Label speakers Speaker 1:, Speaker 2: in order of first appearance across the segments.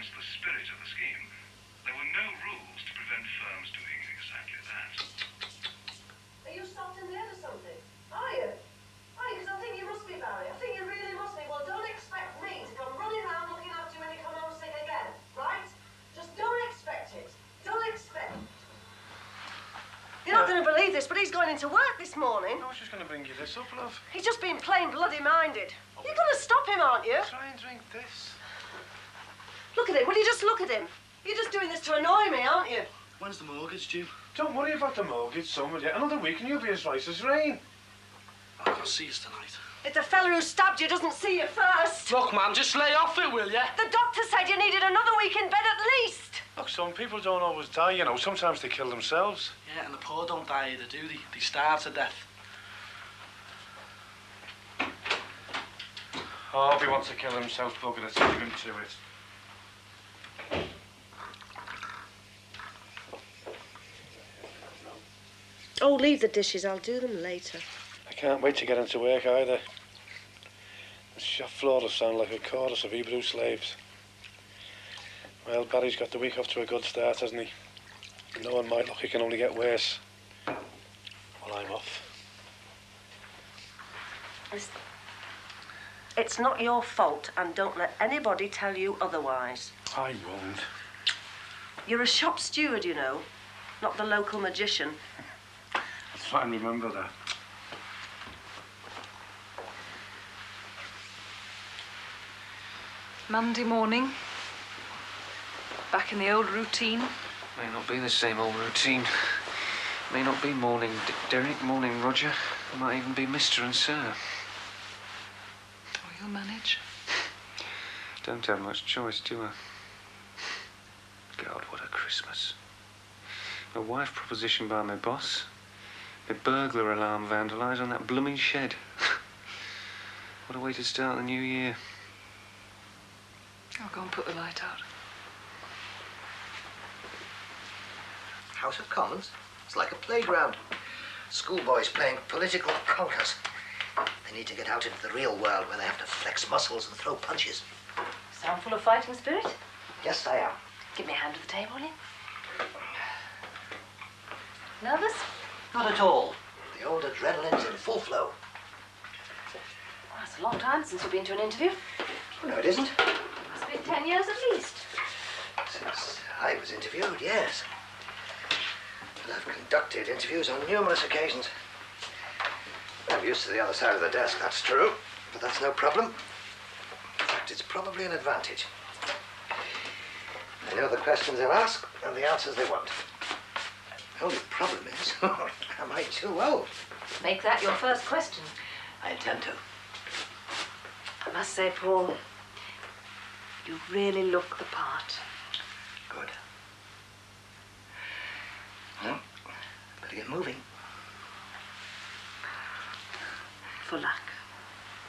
Speaker 1: against the spirit of the scheme. There were no rules to prevent firms doing exactly that.
Speaker 2: Are you starting there or something? Are you? Are you? Because I think you must be, Barry. I think you really must be. Well, don't expect me to come running around looking after you when you come home sick again, right? Just don't expect it. Don't expect. You're not going to believe this, but he's going into work this morning.
Speaker 3: I was just going to bring you this up, love.
Speaker 2: He's just been plain bloody minded. You're going to stop him, aren't you?
Speaker 3: Try and drink this.
Speaker 2: Look at him. Will you just look at him? You're just doing this to annoy me, aren't you?
Speaker 4: When's the mortgage due?
Speaker 3: Don't worry about the mortgage, Summer. Yet another week and you'll be as right as rain.
Speaker 4: I'll see you tonight.
Speaker 2: If the fella who stabbed you doesn't see you first.
Speaker 4: Look, man, just lay off it, will ya?
Speaker 2: The doctor said you needed another week in bed at least.
Speaker 3: Look, some people don't always die, you know. Sometimes they kill themselves.
Speaker 4: Yeah, and the poor don't die either, do they? They starve to death.
Speaker 3: Oh, if he wants to kill himself, bugger it, leave him to it.
Speaker 2: Oh, leave the dishes. I'll do them later.
Speaker 3: I can't wait to get into work either. The shop floor will sound like a chorus of Hebrew slaves. Well, Barry's got the week off to a good start, hasn't he? Knowing my luck, it can only get worse. Well, I'm off.
Speaker 2: It's not your fault, and don't let anybody tell you otherwise.
Speaker 3: I won't.
Speaker 2: You're a shop steward, you know, not the local magician.
Speaker 3: I'll try and remember that.
Speaker 5: Monday morning. Back in the old routine.
Speaker 6: May not be the same old routine. May not be morning Derek, morning Roger. It might even be Mr. and Sir.
Speaker 5: Oh, you'll manage.
Speaker 6: Don't have much choice, do I? God, what a Christmas. A wife proposition by my boss. A burglar alarm vandalised on that blooming shed. What a way to start the new year.
Speaker 5: I'll go and put the light out.
Speaker 7: House of Commons? It's like a playground. Schoolboys playing political conkers. They need to get out into the real world where they have to flex muscles and throw punches.
Speaker 8: Sound full of fighting spirit?
Speaker 7: Yes, I am.
Speaker 8: Give me a hand at the table, will you? Nervous?
Speaker 7: Not at all. The old adrenaline's in full flow.
Speaker 8: Well, it's a long time since you've been to an interview.
Speaker 7: Oh, no, it isn't.
Speaker 8: Must be 10 years at least.
Speaker 7: Since I was interviewed, yes. But I've conducted interviews on numerous occasions. I'm used to the other side of the desk, that's true. But that's no problem. In fact, it's probably an advantage. I know the questions they'll ask and the answers they want. The only problem is, am I too old?
Speaker 8: Make that your first question.
Speaker 7: I intend to.
Speaker 8: I must say, Paul, you really look the part.
Speaker 7: Good. Well, better get moving.
Speaker 8: For luck.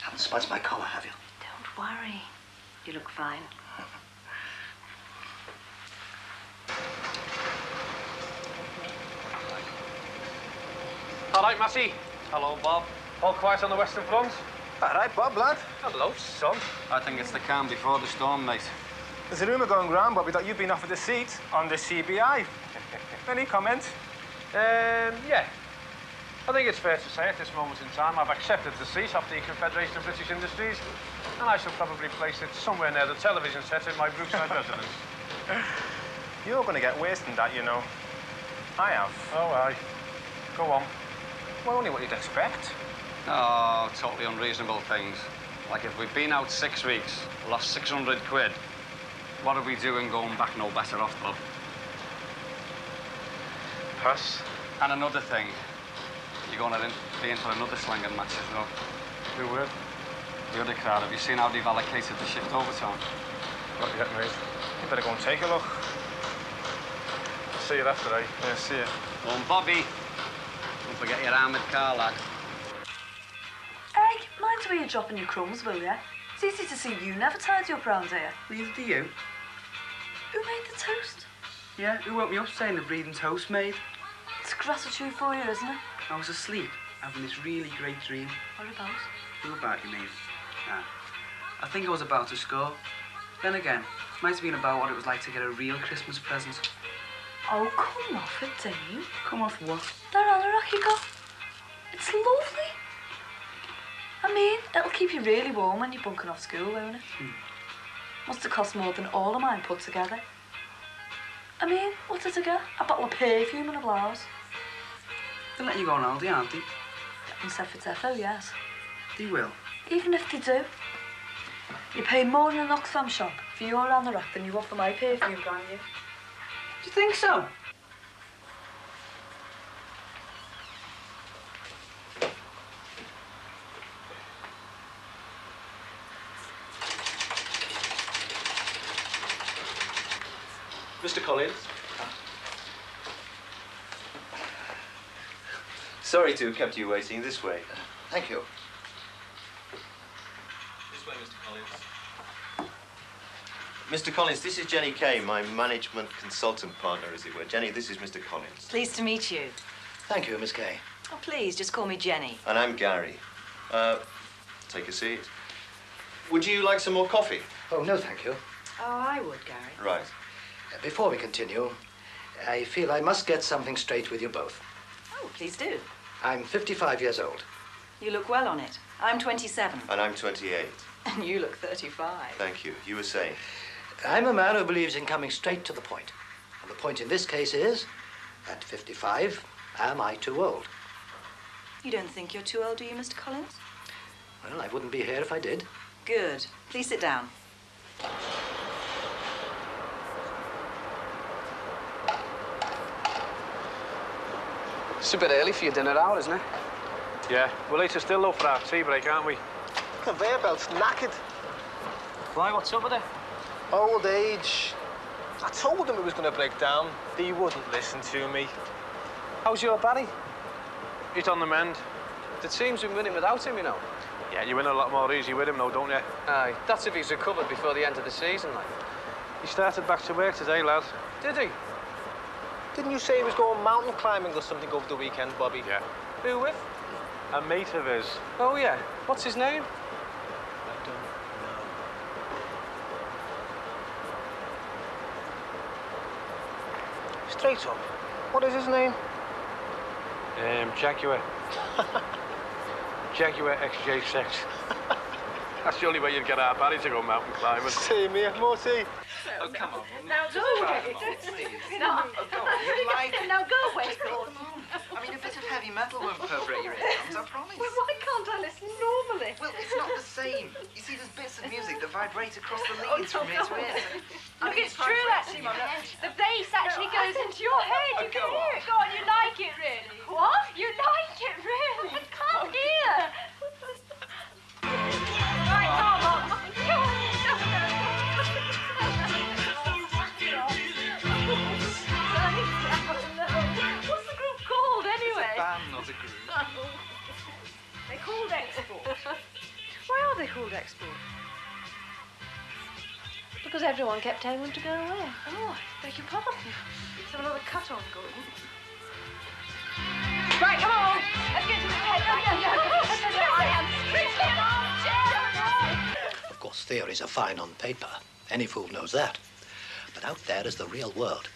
Speaker 7: Haven't smudged my collar, have you?
Speaker 8: Don't worry. You look fine.
Speaker 3: All right, Matty. Hello, Bob. All quiet on the Western Front?
Speaker 9: All right, Bob, lad.
Speaker 3: Hello, son.
Speaker 9: I think it's the calm before the storm, mate. There's a rumour going round, Bobby, that you've been offered a seat on the CBI. Any comment?
Speaker 3: Yeah. I think it's fair to say at this moment in time I've accepted the seat of the Confederation of British Industries, and I shall probably place it somewhere near the television set in my Brookside residence.
Speaker 9: You're going to get worse than that, you know. I have.
Speaker 3: Oh, aye. Go on.
Speaker 9: Well, only what you'd expect.
Speaker 10: Oh, totally unreasonable things. Like if we've been out 6 weeks, lost 600 quid, what are we doing going back no better off, Bob?
Speaker 3: Pass.
Speaker 10: And another thing, you're going to be in for another slinging match as well.
Speaker 3: Who will?
Speaker 10: The other crowd, have you seen how they've allocated the shift overtime?
Speaker 3: Not yet, mate.
Speaker 9: You better go and take a look.
Speaker 3: See you after, eh?
Speaker 9: Yeah, see you.
Speaker 10: Oh, and Bobby, don't forget your armoured car, lad.
Speaker 5: Egg, mind where you're dropping your crumbs, will ya? It's easy to see you never tidy up round here.
Speaker 11: Neither do you.
Speaker 5: Who made the toast?
Speaker 11: Yeah, who woke me up saying the breathing toast made?
Speaker 5: It's gratitude for you, isn't it?
Speaker 11: I was asleep, having this really great dream.
Speaker 5: What about?
Speaker 11: Who about you, mate? Nah. I think I was about to score. Then again, might have been about what it was like to get a real Christmas present.
Speaker 5: Oh, come off it, Dave.
Speaker 11: Come off what?
Speaker 5: That anorak you got. It's lovely. I mean, it'll keep you really warm when you're bunking off school, won't it? Must have cost more than all of mine put together. I mean, what did I get? A bottle of perfume and a blouse.
Speaker 11: They're letting you go on holiday, aren't they?
Speaker 5: Except for Defo, yes.
Speaker 11: They will.
Speaker 5: Even if they do. You pay more in an Oxfam shop for your anorak than you would for my perfume, brand new.
Speaker 11: Do you think so?
Speaker 12: Mr. Collins. Sorry to have kept you waiting. This way.
Speaker 7: Thank you.
Speaker 12: This way, Mr. Collins. Mr. Collins, this is Jenny Kay, my management consultant partner, as it were. Jenny, this is Mr. Collins.
Speaker 13: Pleased to meet you.
Speaker 7: Thank you, Miss Kay.
Speaker 13: Oh, please, just call me Jenny.
Speaker 12: And I'm Gary. Take a seat. Would you like some more coffee?
Speaker 7: Oh, no, thank you.
Speaker 13: Oh, I would, Gary.
Speaker 12: Right.
Speaker 7: Before we continue, I feel I must get something straight with you both.
Speaker 13: Oh, please do.
Speaker 7: I'm 55 years old.
Speaker 13: You look well on it. I'm 27.
Speaker 12: And I'm 28.
Speaker 13: And you look 35.
Speaker 12: Thank you. You were saying?
Speaker 7: I'm a man who believes in coming straight to the point. And the point in this case is, at 55, am I too old?
Speaker 13: You don't think you're too old, do you, Mr. Collins?
Speaker 7: Well, I wouldn't be here if I did.
Speaker 13: Good. Please sit down.
Speaker 4: It's a bit early for your dinner hour, isn't it?
Speaker 3: Yeah, we're later still though for our tea break, aren't we?
Speaker 9: Conveyor belt's knackered.
Speaker 4: Why, what's up with it?
Speaker 9: Old age. I told him it was going to break down. He wouldn't listen to me. How's your Barry?
Speaker 3: He's on the mend.
Speaker 4: The team's been winning without him, you know.
Speaker 3: Yeah, you win a lot more easy with him though, don't you?
Speaker 4: Aye, that's if he's recovered before the end of the season, like.
Speaker 3: He started back to work today, lad.
Speaker 4: Did he?
Speaker 9: Didn't you say he was going mountain climbing or something over the weekend, Bobby?
Speaker 3: Yeah.
Speaker 4: Who with?
Speaker 3: A mate of his.
Speaker 4: Oh, yeah. What's his name?
Speaker 9: I don't know. Straight up. What is his name?
Speaker 3: Jaguar. Jaguar XJ6. That's the only way you'd get our Barry to go mountain climbing.
Speaker 9: Same here, Morty.
Speaker 12: Oh, come on.
Speaker 2: Now go away. No, now go away, Gordon.
Speaker 14: I mean, a bit of heavy metal won't perforate your eardrums, I promise.
Speaker 2: Well, why can't I listen normally?
Speaker 14: Well, it's not the same. You see, there's bits of music that vibrate across the leads from ear to ear.
Speaker 2: Look, it's true, actually, Mum. The bass actually goes into your head. You can hear it. Go on, you like it, really? What? You like it, really? I can't hear. Right, come on. What's the group called, anyway?
Speaker 14: It's a band, not a group.
Speaker 2: They're called Export. Why are they called Export? Because everyone kept telling them to go away. Oh, I beg your pardon. Let's have another cut on, Gordon. Right, come on. Let's get to the head.
Speaker 7: Of course, theories are fine on paper. Any fool knows that. But out there is the real world.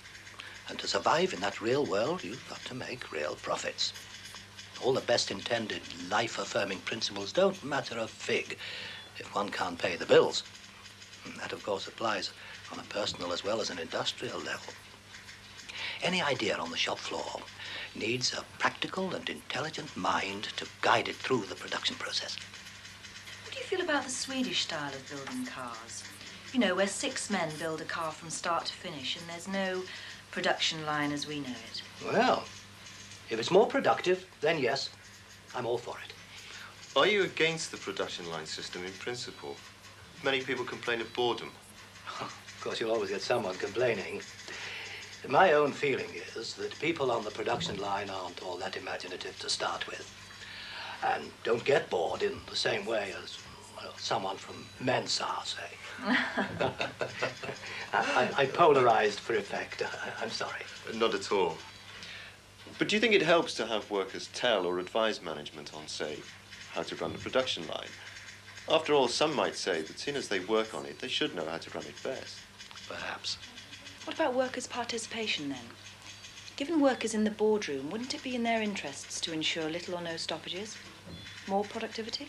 Speaker 7: And to survive in that real world, you've got to make real profits. All the best intended life-affirming principles don't matter a fig if one can't pay the bills. And that, of course, applies on a personal as well as an industrial level. Any idea on the shop floor needs a practical and intelligent mind to guide it through the production process.
Speaker 13: What do you feel about the Swedish style of building cars? You know, where 6 men build a car from start to finish and there's no production line as we know it.
Speaker 7: Well, if it's more productive, then yes, I'm all for it.
Speaker 12: Are you against the production line system in principle? Many people complain of boredom.
Speaker 7: Of course, you'll always get someone complaining. My own feeling is that people on the production line aren't all that imaginative to start with. And don't get bored in the same way as, well, someone from Mensa, say. I polarized for effect. I'm sorry.
Speaker 12: Not at all. But do you think it helps to have workers tell or advise management on, say, how to run a production line? After all, some might say that seeing as they work on it, they should know how to run it best.
Speaker 7: Perhaps.
Speaker 13: What about workers' participation then? Given workers in the boardroom, wouldn't it be in their interests to ensure little or no stoppages? More productivity?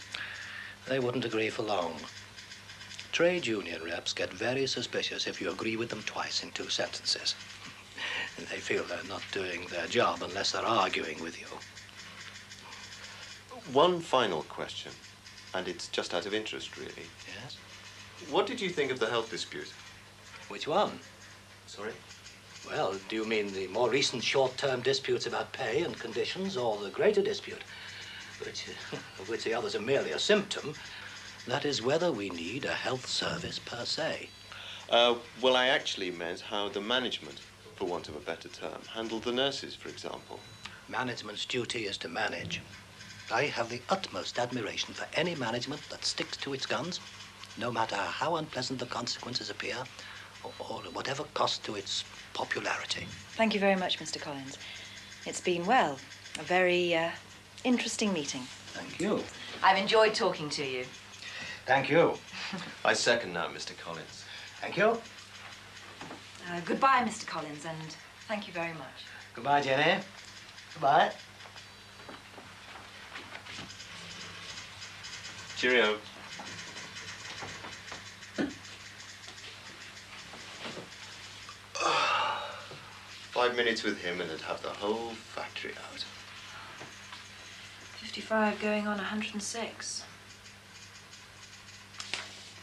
Speaker 7: They wouldn't agree for long. Trade union reps get very suspicious if you agree with them twice in 2 sentences. They feel they're not doing their job unless they're arguing with you.
Speaker 12: One final question, and it's just out of interest, really.
Speaker 7: Yes?
Speaker 12: What did you think of the health dispute?
Speaker 7: Which one?
Speaker 12: Sorry?
Speaker 7: Well, do you mean the more recent short-term disputes about pay and conditions, or the greater dispute, of which the others are merely a symptom? That is whether we need a health service per se.
Speaker 12: Well, I actually meant how the management, for want of a better term, handled the nurses, for example.
Speaker 7: Management's duty is to manage. I have the utmost admiration for any management that sticks to its guns, no matter how unpleasant the consequences appear, or at whatever cost to its popularity.
Speaker 13: Thank you very much, Mr. Collins. It's been, well, a very interesting meeting.
Speaker 7: Thank you.
Speaker 13: I've enjoyed talking to you.
Speaker 7: Thank you.
Speaker 12: I second that, Mr. Collins.
Speaker 7: Thank you.
Speaker 13: Goodbye, Mr. Collins, and thank you very much.
Speaker 7: Goodbye, Jenny. Goodbye.
Speaker 12: Cheerio. Five minutes with him and it'd have the whole factory out.
Speaker 13: 55 going on 106.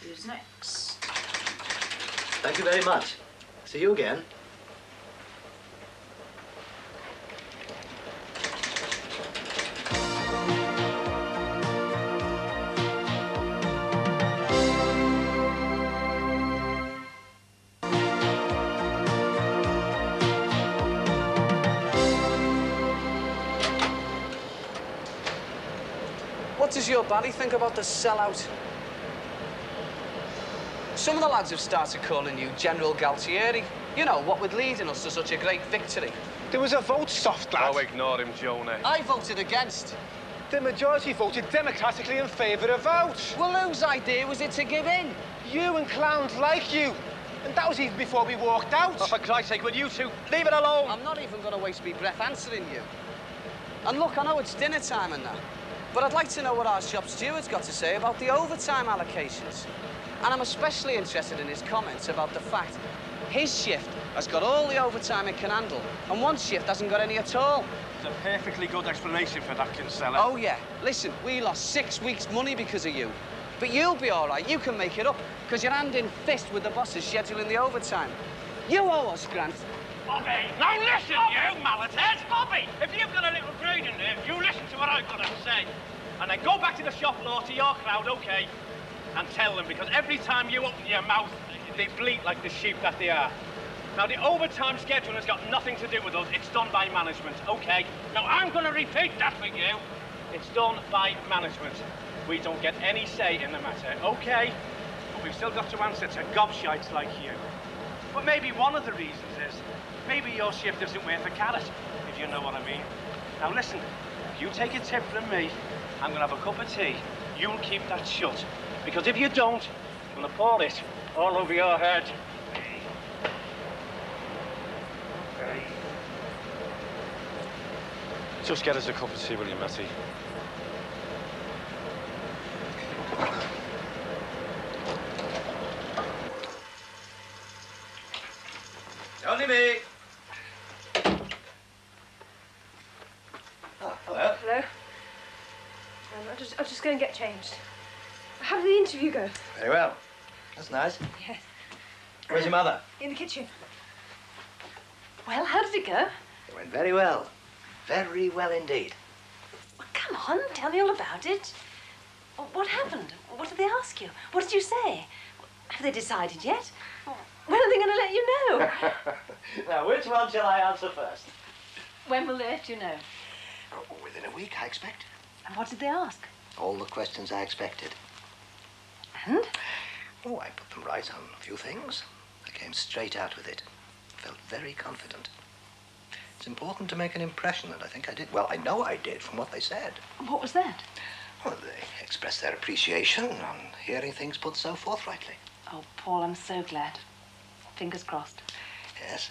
Speaker 13: Who's next?
Speaker 7: Thank you very much. See you again.
Speaker 4: What does your body think about the sellout? Some of the lads have started calling you General Galtieri. You know, what with leading us to such a great victory.
Speaker 9: There was a vote, soft lad.
Speaker 3: Oh, ignore him, Jonah.
Speaker 4: I voted against.
Speaker 9: The majority voted democratically in favour of vote.
Speaker 4: Well, whose idea was it to give in?
Speaker 9: You and clowns like you. And that was even before we walked out.
Speaker 3: Oh, for Christ's sake, will you two leave it alone?
Speaker 4: I'm not even going to waste my breath answering you. And look, I know it's dinner time and that, but I'd like to know what our shop steward's got to say about the overtime allocations. And I'm especially interested in his comments about the fact his shift has got all the overtime it can handle, and one shift hasn't got any at all.
Speaker 3: There's a perfectly good explanation for that, Kinsella.
Speaker 4: Oh, yeah. Listen, we lost 6 weeks' money because of you. But you'll be all right. You can make it up, because you're hand in fist with the bosses scheduling the overtime. You owe us, Grant.
Speaker 15: Bobby! Now listen, you mallet-head! Bobby, if you've got a little brain in there, you listen to what I've got to say. And then go back to the shop floor to your crowd, OK? And tell them, because every time you open your mouth, they bleat like the sheep that they are. Now, the overtime schedule has got nothing to do with us. It's done by management, OK? Now, I'm going to repeat that for you. It's done by management. We don't get any say in the matter, OK? But we've still got to answer to gobshites like you. But maybe one of the reasons is, maybe your shift isn't worth a carrot, if you know what I mean. Now, listen, if you take a tip from me, I'm going to have a cup of tea. You'll keep that shut. Because if you don't, I'm going to pour it all over your head.
Speaker 3: Just get us a cup of tea, will you, Matty?
Speaker 7: Only me. Oh, hello.
Speaker 16: Hello. I'll just go and get changed. How did the interview go?
Speaker 7: Very well. That's nice.
Speaker 16: Yes.
Speaker 7: Where's your mother?
Speaker 16: In the kitchen. Well, how did it go?
Speaker 7: It went very well. Very well indeed.
Speaker 16: Well, come on, tell me all about it. What happened? What did they ask you? What did you say? Have they decided yet? When are they going to let you know?
Speaker 7: Now, which one shall I answer first?
Speaker 16: When will they let you know?
Speaker 7: Oh, within a week, I expect.
Speaker 16: And what did they ask?
Speaker 7: All the questions I expected.
Speaker 16: And?
Speaker 7: Oh, I put them right on a few things. I came straight out with it. Felt very confident. It's important to make an impression, and I think I did. Well, I know I did from what they said.
Speaker 16: What was that?
Speaker 7: Well, they express their appreciation on hearing things put so forthrightly.
Speaker 5: Oh, Paul, I'm so glad. Fingers crossed.
Speaker 7: Yes.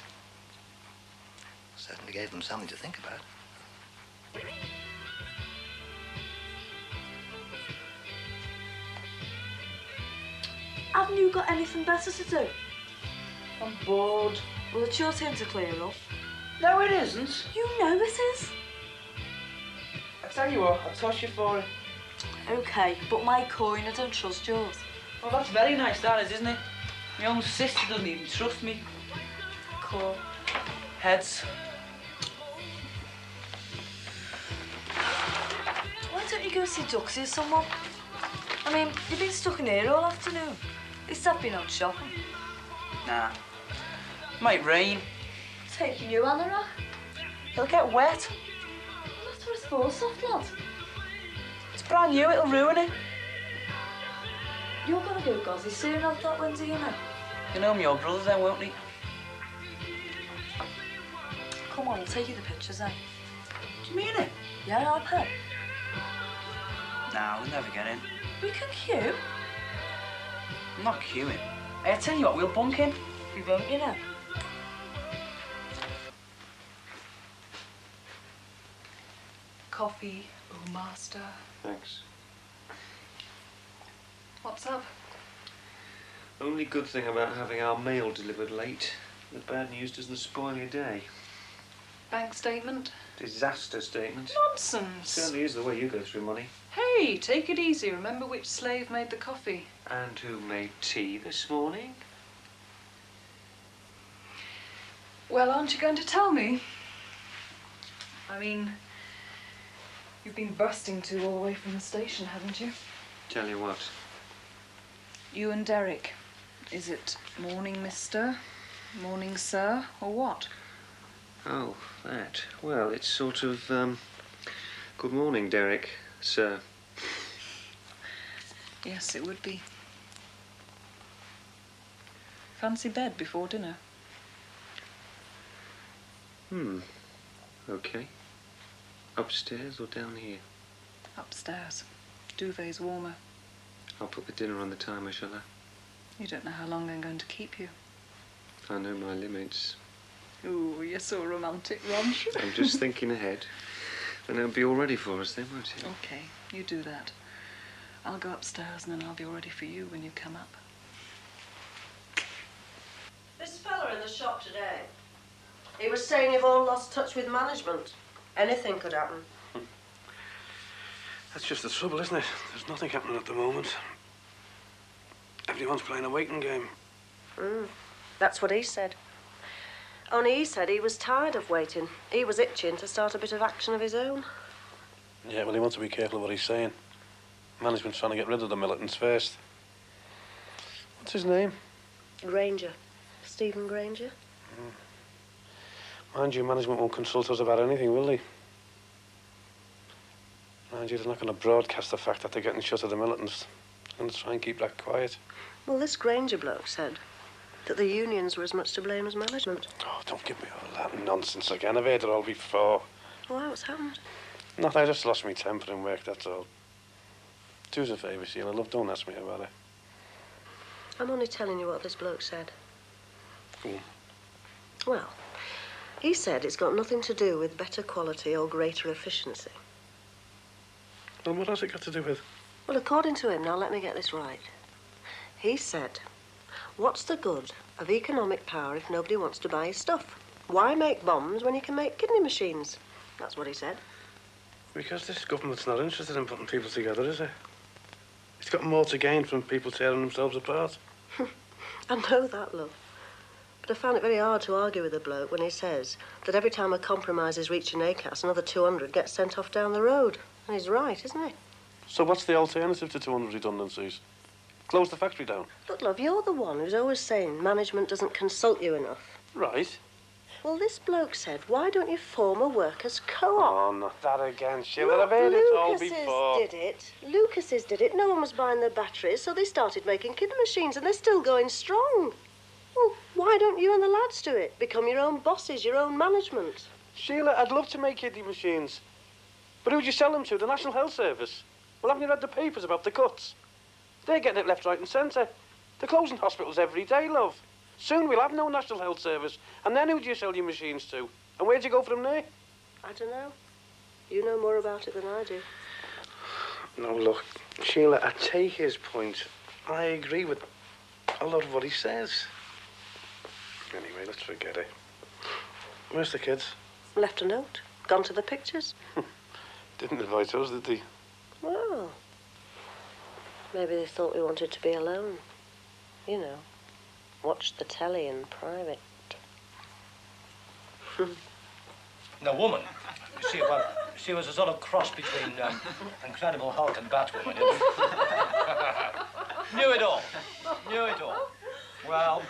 Speaker 7: Certainly gave them something to think about.
Speaker 5: Haven't you got anything better to do?
Speaker 11: I'm bored.
Speaker 5: Well, it's your turn to clear up.
Speaker 11: No, it isn't.
Speaker 5: You know it is.
Speaker 11: I tell you what, I'll toss you for it.
Speaker 5: Okay, but my coin, I don't trust yours.
Speaker 11: Well, that's very nice, that is, isn't it? My own sister doesn't even trust me.
Speaker 5: Cool.
Speaker 11: Heads.
Speaker 5: Why don't you go see Duxie or someone? I mean, you've been stuck in here all afternoon. At least I've been out shopping.
Speaker 11: Nah. Might rain.
Speaker 5: Taking you, Anna.
Speaker 11: It'll get wet.
Speaker 5: That's what it's for, soft lad.
Speaker 11: It's brand new, it'll ruin it.
Speaker 5: You're gonna go gozzy soon, I thought, when do you know?
Speaker 11: You know me, old brother then, won't he?
Speaker 5: Come on, I'll take you the pictures, eh?
Speaker 11: Do you mean it?
Speaker 5: Yeah, I'll pay.
Speaker 11: Nah, we'll never get in.
Speaker 5: We can queue.
Speaker 11: I'm not queuing. Hey, I tell you what, we'll bunk in.
Speaker 5: We won't, you know.
Speaker 17: Coffee, oh master.
Speaker 6: Thanks.
Speaker 17: What's up?
Speaker 6: Only good thing about having our mail delivered late, the bad news doesn't spoil your day.
Speaker 17: Bank statement?
Speaker 6: Disaster statement.
Speaker 17: Nonsense.
Speaker 6: Certainly is the way you go through money.
Speaker 17: Hey, take it easy. Remember which slave made the coffee?
Speaker 6: And who made tea this morning?
Speaker 17: Well, aren't you going to tell me? I mean, you've been bursting to all the way from the station, haven't you?
Speaker 6: Tell you what.
Speaker 17: You and Derek. Is it morning, mister? Morning, sir? Or what?
Speaker 6: Oh, that. Well, it's sort of, good morning, Derek, sir.
Speaker 17: Yes, it would be. Fancy bed before dinner?
Speaker 6: Okay. Upstairs or down here?
Speaker 17: Upstairs. Duvet's warmer.
Speaker 6: I'll put the dinner on the timer, shall I?
Speaker 17: You don't know how long I'm going to keep you.
Speaker 6: I know my limits.
Speaker 17: Ooh, you're so romantic, Ron.
Speaker 6: I'm just thinking ahead. And it'll be all ready for us then, won't it?
Speaker 17: Okay, you do that. I'll go upstairs and then I'll be all ready for you when you come up.
Speaker 2: This fella in the shop today, he was saying you've all lost touch with management. Anything could happen.
Speaker 3: That's just the trouble, isn't it? There's nothing happening at the moment. Everyone's playing a waiting game.
Speaker 2: That's what he said. Only he said he was tired of waiting. He was itching to start a bit of action of his own.
Speaker 3: Yeah, well, he wants to be careful of what he's saying. Management's trying to get rid of the militants first. What's his name?
Speaker 2: Granger. Stephen Granger.
Speaker 3: Mind you, management won't consult us about anything, will they? Mind you, they're not going to broadcast the fact that they're getting shut of the militants. They're going to try and keep that quiet.
Speaker 2: Well, this Granger bloke said that the unions were as much to blame as management.
Speaker 3: Oh, don't give me all that nonsense again. I've heard it all before.
Speaker 2: Why, what's happened?
Speaker 3: Nothing, I just lost my temper in work, that's all. Do us a favour, Sheila, love, don't ask me about it.
Speaker 2: I'm only telling you what this bloke said.
Speaker 3: Go on.
Speaker 2: Well, he said it's got nothing to do with better quality or greater efficiency.
Speaker 3: Well, what has it got to do with?
Speaker 2: Well, according to him, now let me get this right. He said, what's the good of economic power if nobody wants to buy his stuff? Why make bombs when you can make kidney machines? That's what he said.
Speaker 3: Because this government's not interested in putting people together, is it? It's got more to gain from people tearing themselves apart.
Speaker 2: I know that, love. But I found it very hard to argue with the bloke when he says that every time a compromise is reached in ACAS, another 200 gets sent off down the road. And he's right, isn't he?
Speaker 3: So what's the alternative to 200 redundancies? Close the factory down?
Speaker 2: Look, love, you're the one who's always saying management doesn't consult you enough.
Speaker 3: Right.
Speaker 2: Well, this bloke said, why don't you form a workers' co-op?
Speaker 3: Oh, not that again, Sheila. I've heard it all before.
Speaker 2: Lucas's did it. Lucas's did it. No one was buying their batteries, so they started making kidney machines, and they're still going strong. Well, why don't you and the lads do it? Become your own bosses, your own management.
Speaker 3: Sheila, I'd love to make kidney machines. But who'd you sell them to? The National Health Service? Well, haven't you read the papers about the cuts? They're getting it left, right and centre. They're closing hospitals every day, love. Soon we'll have no National Health Service. And then who do you sell your machines to? And where'd you go from there?
Speaker 2: I don't know. You know more about it than I do.
Speaker 3: No, look, Sheila, I take his point. I agree with a lot of what he says. Anyway, let's forget it. Where's the kids?
Speaker 2: Left a note. Gone to the pictures.
Speaker 3: Didn't invite us, did they?
Speaker 2: Well, maybe they thought we wanted to be alone. You know, watch the telly in private.
Speaker 18: The woman, you see, well, she was a sort of cross between Incredible Hulk and Batwoman. Knew it all. Knew it all. Well,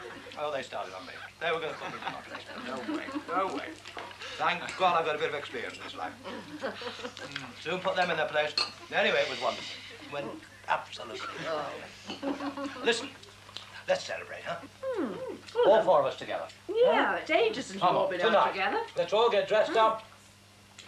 Speaker 18: they started on me. They were going to put me to my place. No way, no way. Thank God I've got a bit of experience in this life. Soon put them in their place. Anyway, it was wonderful. Went absolutely. Listen, let's celebrate, huh? All four of us together.
Speaker 16: Yeah, it's ages since we've all been out together.
Speaker 18: Let's all get dressed up,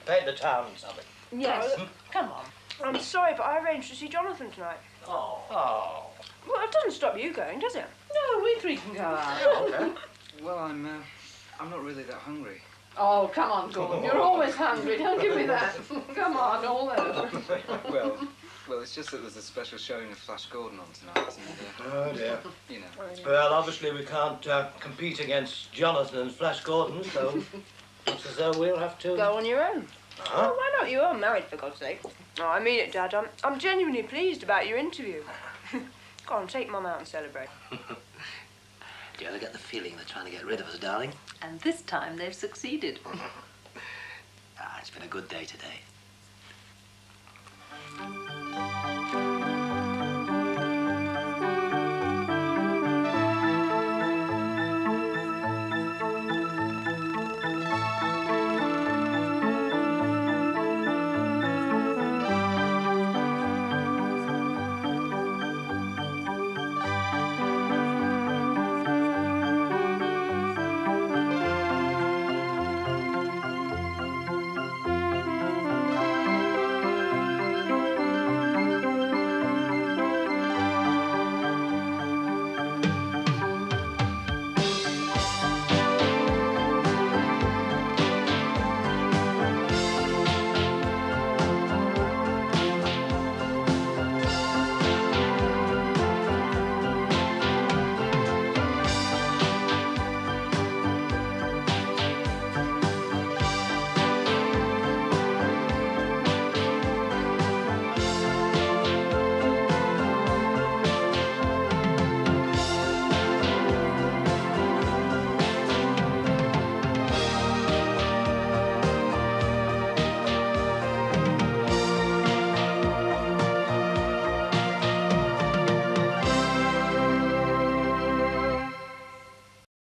Speaker 18: paint the town something.
Speaker 16: Yes.
Speaker 2: Come on. I'm sorry, but I arranged to see Jonathan tonight.
Speaker 18: Oh.
Speaker 2: Well, it doesn't stop you going, does it?
Speaker 16: No, we three can go out.
Speaker 18: Okay.
Speaker 19: Well, I'm not really that hungry.
Speaker 16: Oh, come on, Gordon. You're always hungry. Don't give me that. Come on, all over.
Speaker 19: Well, it's just that there's a special showing of Flash Gordon on tonight. And,
Speaker 18: Oh, dear.
Speaker 19: You know.
Speaker 18: Well, obviously we can't compete against Jonathan and Flash Gordon, so looks as though we'll have to...
Speaker 2: Go on your own.
Speaker 18: Huh?
Speaker 2: Oh, why not? You are married, for God's sake. Oh, I mean it, Dad. I'm genuinely pleased about your interview. Go on, take Mum out and celebrate.
Speaker 7: Do you ever get the feeling they're trying to get rid of us, darling?
Speaker 16: And this time they've succeeded.
Speaker 7: It's been a good day today.